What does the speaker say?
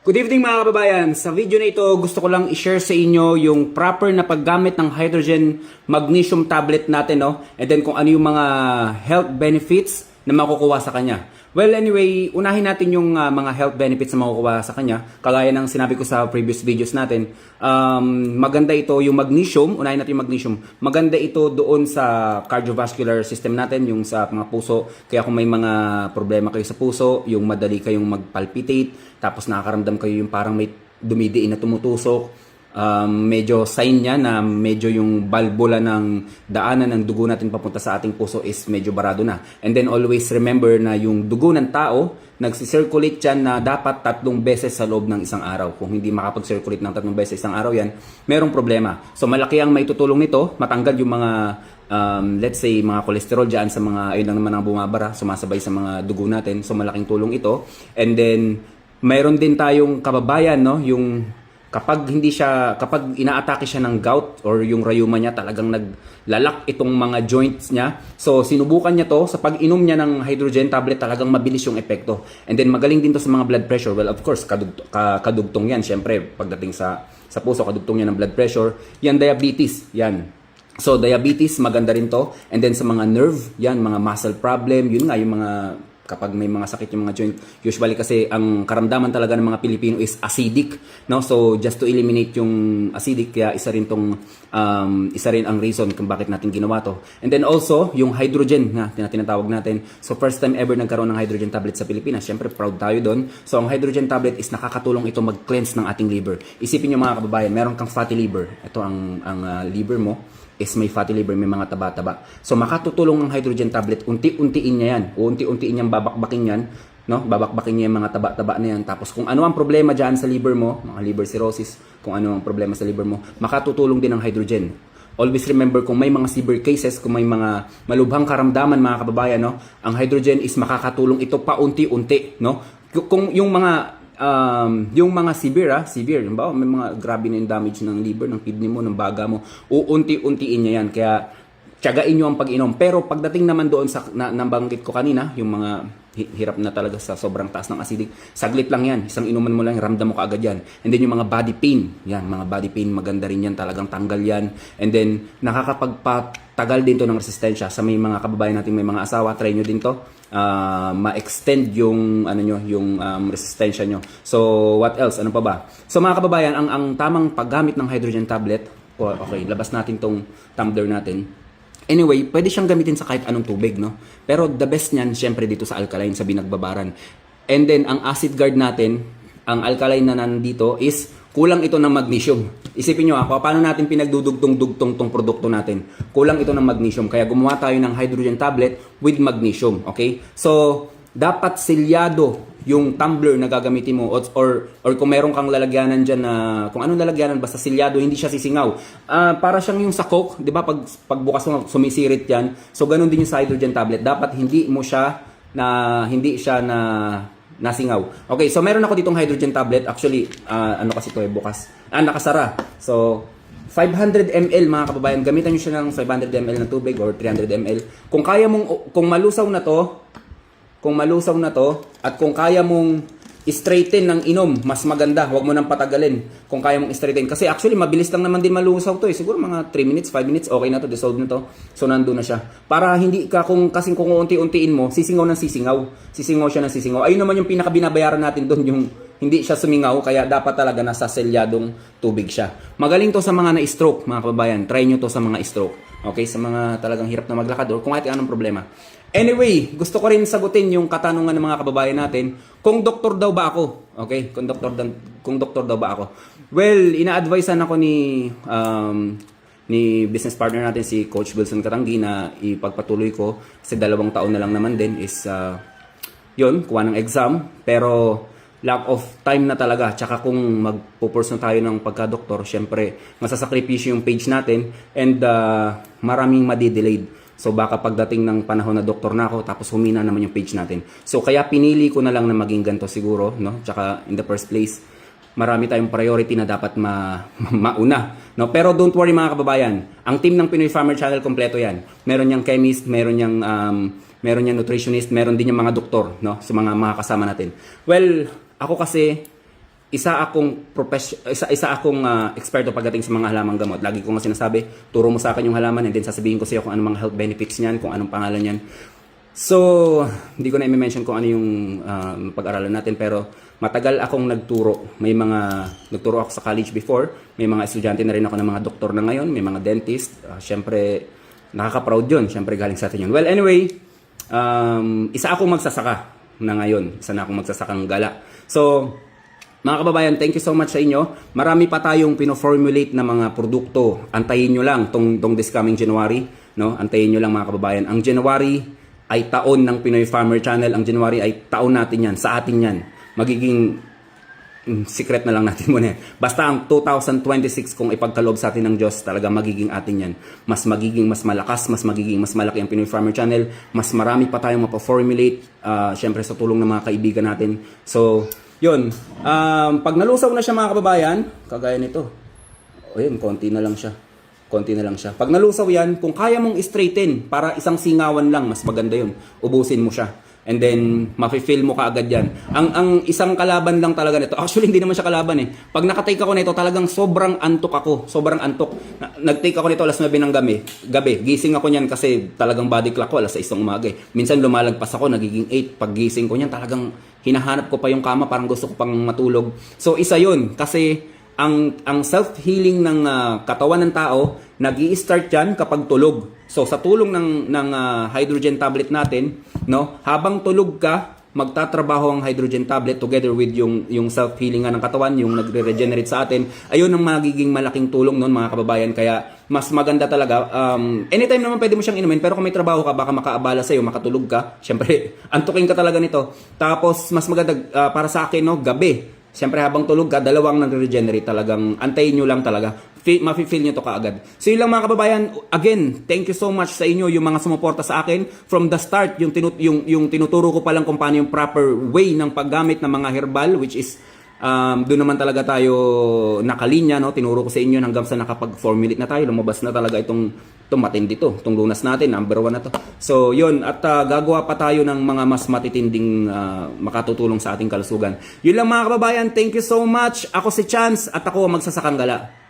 Good evening mga kababayan. Sa video na ito, gusto ko lang i-share sa inyo yung proper na paggamit ng hydrogen magnesium tablet natin, no? And then kung ano yung mga health benefits na makukuha sa kanya. Well, anyway, unahin natin yung mga health benefits na makukuha sa kanya. Kagaya ng sinabi ko sa previous videos natin, maganda ito yung magnesium. Unahin natin yung magnesium. Maganda ito doon sa cardiovascular system natin, yung sa mga puso. Kaya kung may mga problema kayo sa puso, yung madali kayong magpalpitate, tapos nakakaramdam kayo yung parang may dumidiin na tumutusok, medyo sign niya na medyo yung valvula ng daanan ng dugo natin papunta sa ating puso is medyo barado na. And then always remember na yung dugo ng tao, nagsisirculate yan na dapat 3 beses sa loob ng isang araw. Kung hindi makapag-circulate ng 3 beses sa isang araw yan, merong problema. So malaki ang may tutulong nito, matanggal yung mga let's say mga cholesterol dyan sa mga, ayun lang naman ang bumabara, sumasabay sa mga dugo natin. So malaking tulong ito. And then mayroon din tayong kababayan, no, yung kapag inaatake siya ng gout or yung rayuma niya, talagang naglalak itong mga joints niya. So sinubukan niya to, sa pag-inom niya ng hydrogen tablet, talagang mabilis yung epekto. And then magaling din to sa mga blood pressure. Well, of course, kadugtong yan. Syempre, pagdating sa puso, kadugtong yan ng blood pressure. Yan, diabetes. Yan. So diabetes, maganda rin to. And then sa mga nerve, yan, mga muscle problem, yun nga, yung mga kapag may mga sakit yung mga joint, usually kasi ang karamdaman talaga ng mga Pilipino is acidic, no? So just to eliminate yung acidic, kaya isa rin ang reason kung bakit natin ginawa to. And then also yung hydrogen na tinatawag natin. So first time ever nagkaroon ng hydrogen tablet sa Pilipinas. Syempre proud tayo doon. So ang hydrogen tablet is nakakatulong ito mag-cleanse ng ating liver. Isipin niyo mga kababayan, meron kang fatty liver. Ito ang liver mo is may fatty liver, may mga taba-taba. So makatutulong ng hydrogen tablet, unti-untiin niya yan. Unti-untiin niyang babakbakin yan, no? Babakbakin niya yung mga taba-taba na yan. Tapos kung ano ang problema diyan sa liver mo, mga liver cirrhosis, kung ano ang problema sa liver mo, makatutulong din ang hydrogen. Always remember, kung may mga severe cases, kung may mga malubhang karamdaman mga kababayan, no, ang hydrogen is makakatulong ito paunti-unti, no? Kung yung mga severe, may mga grabe na yung damage ng liver, ng kidney mo, ng baga mo, uunti-untiin niya yan. Kaya tiyagain nyo ang pag-inom. Pero pagdating naman doon sa nabanggit ko kanina, yung mga hirap na talaga sa sobrang taas ng acidic, saglit lang yan. Isang inuman mo lang, ramdam mo kaagad yan. And then yung mga body pain, yan, mga body pain, maganda rin yan, talagang tanggal yan. And then nakakapagpatagal din to ng resistensya sa may mga kababayan natin may mga asawa. Try nyo din to, ma-extend yung resistensya nyo. So what else? Ano pa ba? So mga kababayan, ang tamang paggamit ng hydrogen tablet, okay, labas natin tong tumbler natin. Anyway, pwede siyang gamitin sa kahit anong tubig, no? Pero the best niyan, syempre dito sa alkaline, sa binagbabaran. And then, ang acid guard natin, ang alkaline na nandito is kulang ito ng magnesium. Isipin nyo ako, paano natin pinagdudugtong-dugtong tong produkto natin? Kulang ito ng magnesium. Kaya gumawa tayo ng hydrogen tablet with magnesium, okay? So, dapat selyado yung tumbler na gagamitin mo, or kung meron kang lalagyanan dyan na, kung anong lalagyanan, basta selyado, hindi siya sisingaw. Para siyang yung sa Coke, di ba, pag bukas mo, sumisirit yan. So, ganun din yung sa hydrogen tablet. Dapat hindi siya nasingaw. Okay, so meron ako ditong hydrogen tablet. Actually, ano kasi ito bukas. Nakasara. So, 500 ml mga kababayan. Gamitan nyo siya ng 500 ml na tubig or 300 ml. Kung malusaw na to, at kung kaya mong straighten ng inom, mas maganda. Huwag mo nang patagalin kung kaya mong straighten. Kasi actually, mabilis lang naman din malusaw to. Siguro mga 3 minutes, 5 minutes, okay na to, dissolve na to. So, nandun na siya. Para hindi ka, kung unti-untiin mo, sisingaw ng sisingaw. Sisingaw siya ng sisingaw. Ayun naman yung pinakabinabayaran natin doon, yung hindi siya sumingaw, kaya dapat talaga nasa selyadong tubig siya. Magaling to sa mga na-stroke, mga kababayan. Try nyo to sa mga stroke. Okay? Sa mga talagang hirap na maglakad or kung kahit anong problema. Anyway, gusto ko rin sagutin yung katanungan ng mga kababayan natin, kung doktor daw ba ako? Okay? Kung doktor daw ba ako? Well, ina-advisean ako ni business partner natin, si Coach Wilson Katanggi, na ipagpatuloy ko kasi 2 taon na lang naman din is kuha ng exam, pero lack of time na talaga. Tsaka kung magpo-pursue tayo ng pagka-doktor, syempre masasakripisyo yung page natin and maraming madidelayed. So baka pagdating ng panahon na doktor na ako, tapos humina naman yung page natin. So kaya pinili ko na lang na maging ganito siguro, no? Tsaka in the first place, marami tayong priority na dapat mauna, no? Pero don't worry mga kababayan, ang team ng Pinoy Farmer Channel kompleto yan. Meron niyang chemist, meron niyang nutritionist, meron din yung mga doktor, no? Sa mga kasama natin. Well, ako kasi isa akong eksperto pagdating sa mga halamang gamot. Lagi ko nga sinasabi, turo mo sa akin yung halaman and then sasabihin ko sa iyo kung anong mga health benefits niyan, kung anong pangalan niyan. So, hindi ko na i-mention kung ano yung pag-aralan natin, pero matagal akong nagturo. Nagturo ako sa college before, may mga estudyante na rin ako ng mga doktor na ngayon, may mga dentist. Syempre, nakaka-proud yun. Syempre, galing sa atin yun. Well, anyway, isa akong magsasaka na ngayon. Isa na akong magsasakang gala. So, mga kababayan, thank you so much sa inyo. Marami pa tayong pino-formulate na mga produkto. Antayin nyo lang tong this coming January. No? Antayin nyo lang mga kababayan. Ang January ay taon ng Pinoy Farmer Channel. Ang January ay taon natin yan. Sa atin yan. Magiging secret na lang natin muna. Basta ang 2026 kung ipagkaloob sa atin ng Diyos, talaga magiging atin yan. Mas magiging mas malakas, mas magiging mas malaki ang Pinoy Farmer Channel. Mas marami pa tayong mapaformulate. Syempre sa tulong ng mga kaibigan natin. So, yun. Pag nalusaw na siya mga kababayan, kagaya nito. O yun, konti na lang siya. Pag nalusaw yan, kung kaya mong straighten para isang singawan lang, mas maganda yun. Ubusin mo siya. And then, mafe-feel mo kaagad yan. Ang isang kalaban lang talaga nito. Actually, hindi naman siya kalaban eh. Pag nakatake ako nito, talagang sobrang antok ako. Sobrang antok. Nag-take ako nito alas 9 ng gabi. Gising ako niyan kasi talagang body clock ko alas 6 ng umaga eh. Minsan lumalagpas ako, nagiging 8. Pag gising ko niyan, talagang hinahanap ko pa yung kama, parang gusto ko pang matulog. So, isa yun. Kasi, ang self-healing ng katawan ng tao, nag-i-start yan kapag tulog. So, sa tulong ng hydrogen tablet natin, no, habang tulog ka, magtatrabaho ang hydrogen tablet together with yung self-healing ng katawan, yung nagre-regenerate sa atin. Ayun ang magiging malaking tulong noon mga kababayan. Kaya mas maganda talaga. Anytime naman pwede mo siyang inumin, pero kung may trabaho ka, baka makaabala sa'yo, makatulog ka. Siyempre, antukin ka talaga nito. Tapos, mas maganda para sa akin, no, gabi. Siyempre, habang tulog ka, dalawang nagre-regenerate talagang. Antayin nyo lang talaga. Mafe-feel nyo to kaagad. So yun lang mga kababayan. Again, thank you so much sa inyo, yung mga sumuporta sa akin. From the start, yung tinuturo ko pa lang kung paano yung proper way ng paggamit ng mga herbal, which is doon naman talaga tayo nakalinya, no? Tinuro ko sa inyo hanggang sa nakapag-formulate na tayo. Lumabas na talaga itong matindi to. Itong lunas natin, number 1 na to. So, yun. At gagawa pa tayo ng mga mas matitinding makatutulong sa ating kalusugan. Yun lang mga kababayan. Thank you so much. Ako si Chance at ako ang magsasakang gala.